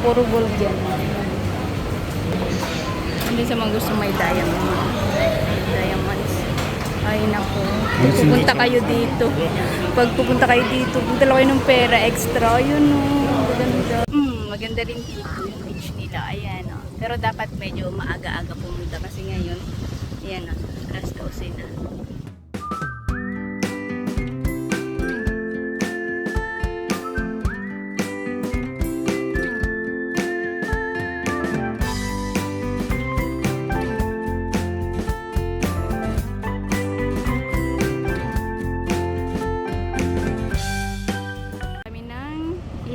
Puro gold yan. Hindi sa mga gusto may diamonds. Ay nako. Pupunta kayo dito. Pag pupunta kayo dito, punta kayo ng pera extra. Ayun o. Maganda. Maganda rin dito yung beach nila. Ayan o. Pero dapat medyo maaga-aga pumunta kasi ngayon, ayan o. Alas 12 na.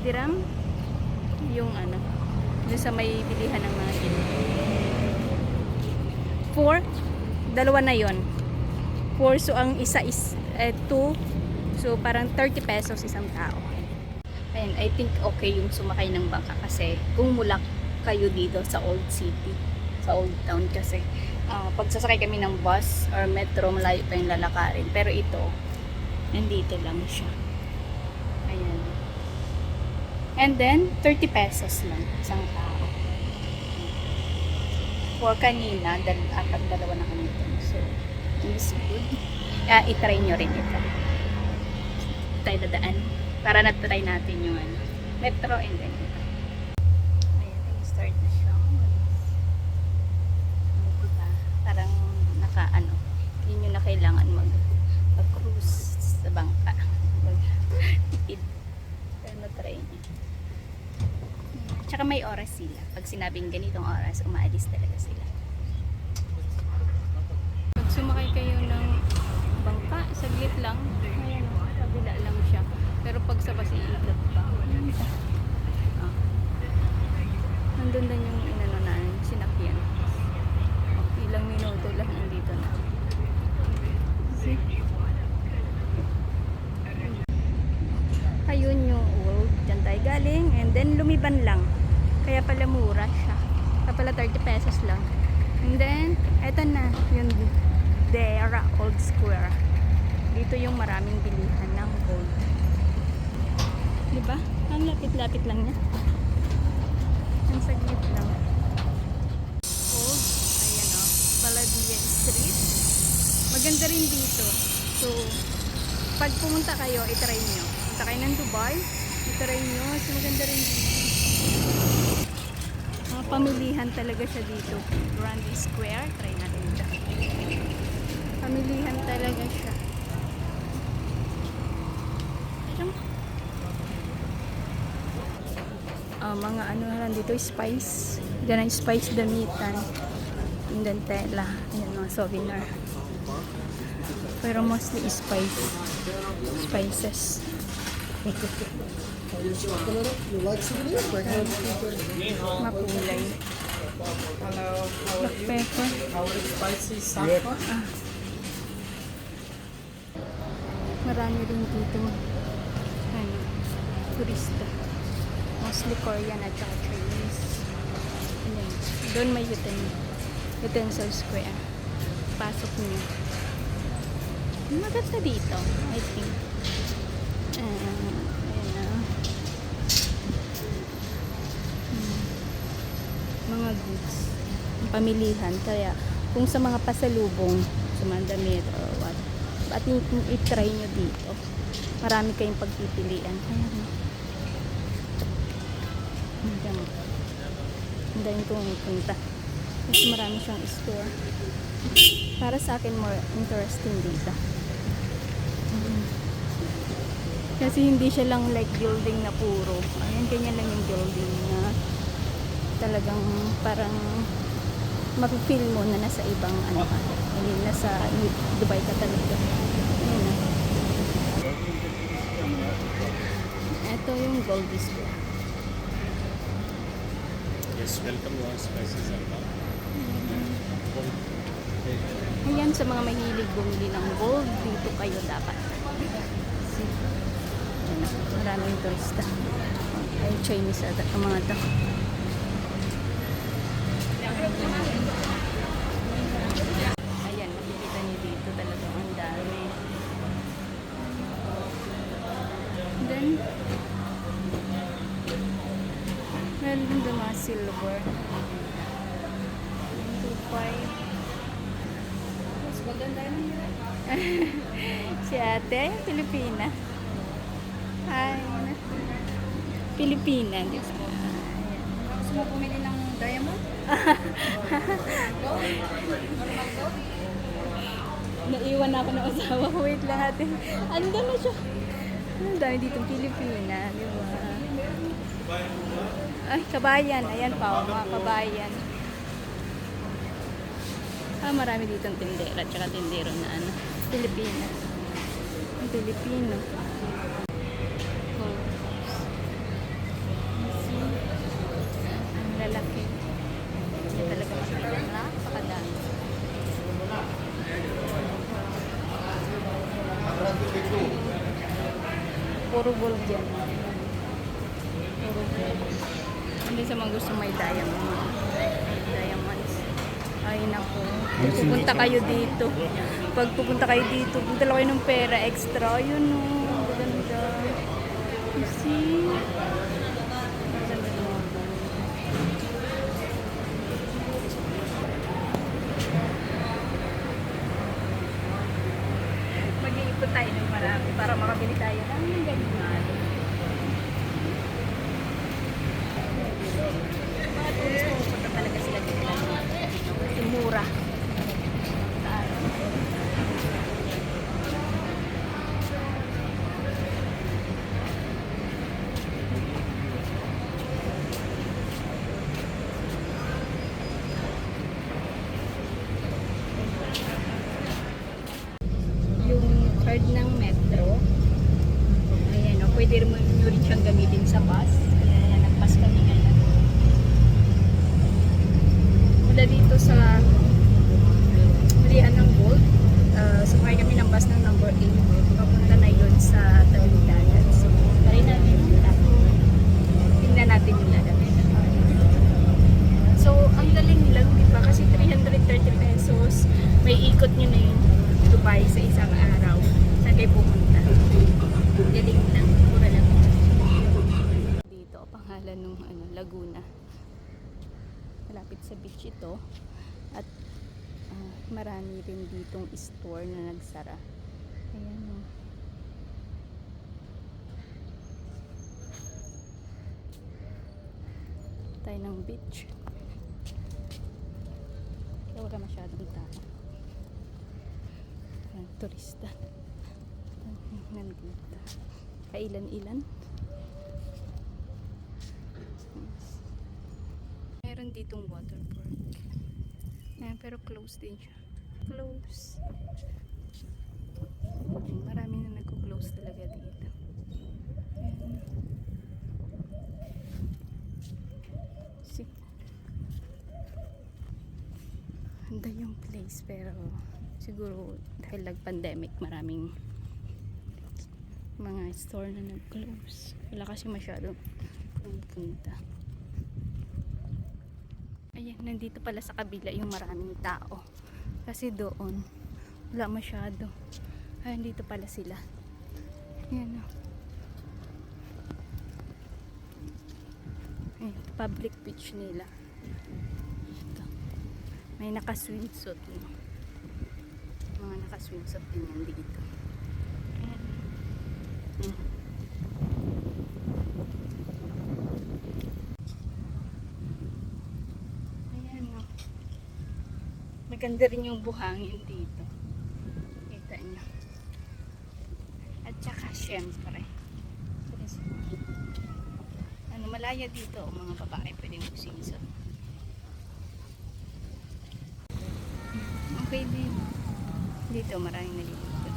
Diram yung ano yung sa may bilihan ng mga kilo 4 dalawa na yon 4 so ang isa is 2 so parang 30 pesos isang tao. Ayun, I think okay yung sumakay ng bangka kasi kung mula kayo dito sa Old City sa Old Town kasi pag sasakay kami ng bus or metro malayo pa yung lalakarin pero ito nandito lang siya. Ayan. And then, 30 pesos lang isang tao. For kanina, dalawa na kami ito. So, it's good. I-try nyo rin ito. Tayo dadaan. Para na-try natin yung metro and then ito. Ayan, start na siya. Diba? Parang hindi nyo na kailangan mag-cruise sa bangka. Pero na-try nyo. Tsaka may oras sila. Pag sinabing ganitong oras, umaalis talaga sila. Pag sumakay kayo ng bangka, saglit lang. Ayan o, kabila lang siya. Pero pag sa bus, iikot pa. Nandun na yung sinakyan. Ilang minuto lang nandito na. See? Ayun yung old. Diyan tayo galing. And then lumiban lang. Kaya pala mura siya. Kaya pala 30 pesos lang. And then, eto na. Yung Dera Old Square. Dito yung maraming bilihan ng gold. Diba? Ang lapit-lapit lang niya. Ang saglit lang. Old. Ayan o. Baladia Street. Maganda rin dito. So, pag pumunta kayo, itry nyo. Punta kayo ng Dubai, itry nyo. So, maganda rin dito. Mga pamilihan talaga siya dito. Grande Square. Try natin ito. Pamilihan talaga siya. Mga ano lang dito, spice. Ganang spice damitan. And then tela. Ayan, mga souvenir. Pero mostly spices. Makulay. Black pepper. Marami rin dito turista. Mostly Korean at saka Chinese. Ayan. Doon may utensil square. Pasok niyo. Maganda dito, I think. Mga goods. Pamilihan. Kaya, kung sa mga pasalubong, sa mga damit or what, at i-try nyo dito. Marami kayong pagpipilian. Ang dahil pumupunta. Kasi marami siyang store. Para sa akin, more interesting dito. Kasi hindi siya lang like building na puro. Ayan, ganyan lang yung building na talagang parang mapipil mo na nasa ibang hindi nasa Dubai ka talaga. Ayan na. Ito yung Gold Square. Yes, welcome to our spices and Ayan, sa mga mahilig bumili ng gold, dito kayo dapat. Maraming turista. Ay, Chinese ata ang mga to. Ayan, makikita niyo dito talaga ang dami. Then, well, Ganda mga silver. 2.5. Mas maganda yun. Si ate, Pilipina. Hi. Pilipina. Di ba? Gusto mo pumili ng diamond? Naiwan ako ng asawa ko. Wait lang ate. Andun na siya. Ang dami ditong Pilipina. Di ba? Ay, kabayan. Ayan pa. Mga kabayan. Marami ditong tindera. Tsaka tindero na ano. Pilipina. Ang Pilipino. Oh. See? Ang lalaki. Hindi talaga makita. Napakadami. Puro gold yan. Puro gold. Hindi sa mga gusto may diamond. Diamonds. Ay nako. Pag pupunta kayo dito. Pag pupunta kayo dito, pupunta kayo ng pera extra. Yun o. Ganda. You see? Ganda mo. Mag-iipot tayo ng marami para makabili tayo ng ganyan. Mga tulis pupunta talaga sila dito. Kasi mura. Yung card ng metro, ayan o, pwede nyo rin siyang gamitin sa bus. Kaya nag-bus kami ngayon. Mula dito sa Hulihan ng Gold, sumay kami ng bus ng number 8. Papunta na yun sa tabing dagat. So, try natin yung tingnan natin yung lalabas. So, ang galing lang, di ba? Kasi 330 pesos, may ikot nyo na yun Dubai sa isang araw. Saan kayo pumunta? Galing lang, mura lang. Dito, pangalan ng Laguna. Malapit sa beach ito. At marami rin ditong store na nagsara. Ayan o. Tayo ng beach. Kaya wala masyadong tao. Ayan, turista. Nandito. Kailan-ilan. Meron ditong water park. Ayan, pero close din siya. Close. Marami na nagko-close talaga dito. Ayan. See? Handa yung place pero siguro dahil nag-pandemic maraming mga store na nag-close. Wala kasi masyadong pumunta. Ayan, nandito pala sa kabila yung maraming tao. Kasi doon, wala masyado. Ayan, dito pala sila. Ayan o. Ayan, public beach nila. Ito. May naka-swimsuit. Mga naka-swimsuit din yan dito. Ayan. Ayan o. Maganda rin yung buhangin dito. Kita nyo. At saka syempre. Malaya dito. Mga babae pwedeng magsingsot. Okay din. Dito maraming nalilito.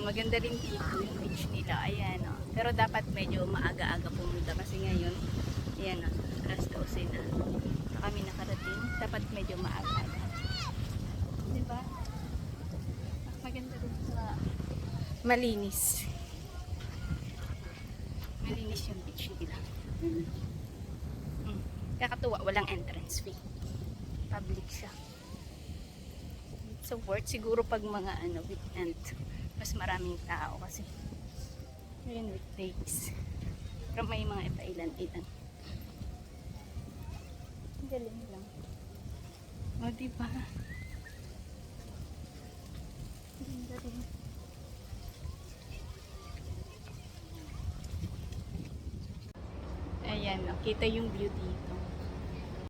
Maganda rin dito yung beach nila. Ayan o. Pero dapat medyo maaga-aga pumunta kasi ngayon, ayan o, alas 12 na. Kami nakarating. Dapat medyo maaga-aga. Diba? Maganda rin sa malinis. Malinis yung beach nila. Kakatuwa, walang entrance fee. Public siya. So worth siguro pag mga ano, weekend. Mas maraming tao kasi. Ngayon weekdays. Pero may mga ipailan-ilan. Ang galing lang. O, diba? Ganda rin. Ayan, nakita yung view dito.